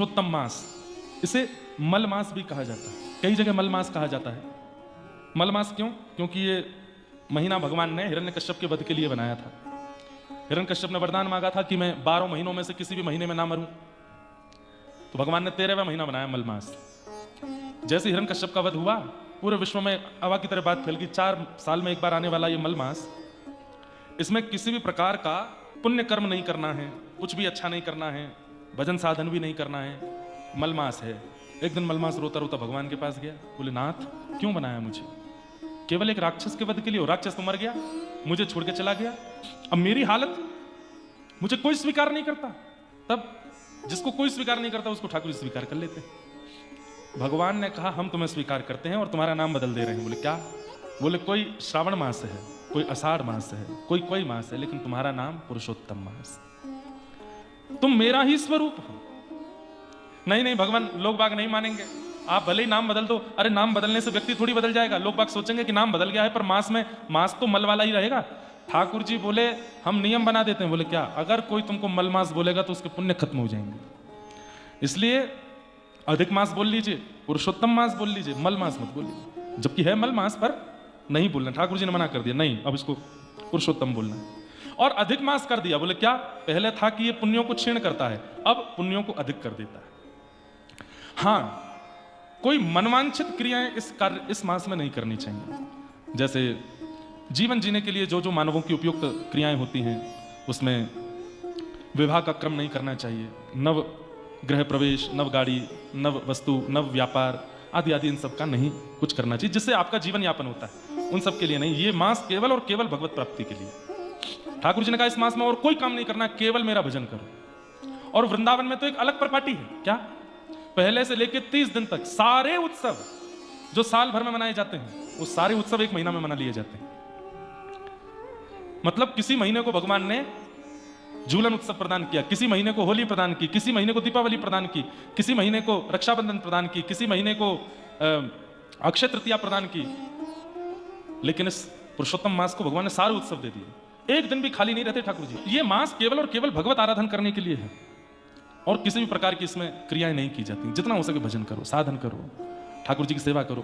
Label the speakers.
Speaker 1: पुरुषोत्तम मास, इसे मल मास भी कहा जाता है, कई जगह मल मास कहा जाता है। मल मास क्यों? क्योंकि ये महीना भगवान ने हिरण्यकश्यप के वध के लिए बनाया था। हिरण्यकश्यप ने वरदान मांगा था कि मैं 12 महीनों में से किसी भी महीने में ना मरूं, तो भगवान ने 13वां महीना बनाया मल मास। जैसे हिरण्यकश्यप का वध हुआ, पूरे विश्व में हवा की तरह बात फैल गई। 4 साल में एक बार आने वाला ये मल मास, इसमें किसी भी प्रकार का पुण्य कर्म नहीं करना है, कुछ भी अच्छा नहीं करना है, भजन साधन भी नहीं करना है, मलमास है। एक दिन मलमास रोता रोता भगवान के पास गया, बोले नाथ क्यों बनाया मुझे? केवल एक राक्षस के वध के लिए? राक्षस तो मर गया, मुझे छोड़ के चला गया, अब मेरी हालत, मुझे कोई स्वीकार नहीं करता। तब जिसको कोई स्वीकार नहीं करता उसको ठाकुर जी स्वीकार कर लेते। भगवान ने कहा हम तुम्हें स्वीकार करते हैं और तुम्हारा नाम बदल दे रहे हैं। बोले क्या? बोले कोई श्रावण मास है, कोई आषाढ़ मास है, कोई मास है, लेकिन तुम्हारा नाम पुरुषोत्तम मास, तुम मेरा ही स्वरूप हो। नहीं नहीं भगवान, लोग बाग नहीं मानेंगे, आप भले ही नाम बदल दो। अरे नाम बदलने से व्यक्ति थोड़ी बदल जाएगा, लोग बाग सोचेंगे कि नाम बदल गया है, पर मास तो मल वाला ही रहेगा। ठाकुर जी बोले हम नियम बना देते हैं। बोले क्या? अगर कोई तुमको मल मास बोलेगा तो उसके पुण्य खत्म हो जाएंगे, इसलिए अधिक मास बोल लीजिए, पुरुषोत्तम मास बोल लीजिए, मल मास मत बोलिए। जबकि है मल मास पर नहीं बोलना, ठाकुर जी ने मना कर दिया, नहीं अब इसको पुरुषोत्तम बोलना है। और अधिक मास कर दिया। बोले क्या? पहले था कि ये पुण्यों को क्षीण करता है, अब पुण्यों को अधिक कर देता है। हाँ, कोई मनवांछित क्रियाएं इस मास में नहीं करनी चाहिए। जैसे जीवन जीने के लिए जो जो मानवों की उपयुक्त क्रियाएं होती हैं, उसमें विवाह का क्रम नहीं करना चाहिए, नव गृह प्रवेश, नव गाड़ी, नव वस्तु, नव व्यापार आदि आदि इन सब का नहीं कुछ करना चाहिए, जिससे आपका जीवन यापन होता है, उन सब के लिए नहीं। ये मास केवल और केवल भगवत प्राप्ति के लिए। ठाकुर जी ने कहा इस मास में और कोई काम नहीं करना, केवल मेरा भजन करो। और वृंदावन में तो एक अलग प्रपाटी है, क्या? पहले से लेकर 30 दिन तक सारे उत्सव जो साल भर में मनाए जाते हैं, वो सारे उत्सव एक महीना में मना लिए जाते हैं। मतलब किसी महीने को भगवान ने झूलन उत्सव प्रदान किया, किसी महीने को होली प्रदान की, किसी महीने को दीपावली प्रदान की, किसी महीने को रक्षाबंधन प्रदान की, किसी महीने को अक्षय तृतीया प्रदान की। लेकिन इस पुरुषोत्तम मास को भगवान ने सारे उत्सव दे दिए, एक दिन भी खाली नहीं रहते ठाकुर जी। ये मास केवल और केवल भगवत आराधन करने के लिए है, और किसी भी प्रकार की इसमें क्रियाएं नहीं की जाती। जितना हो सके भजन करो, साधन करो, ठाकुर जी की सेवा करो।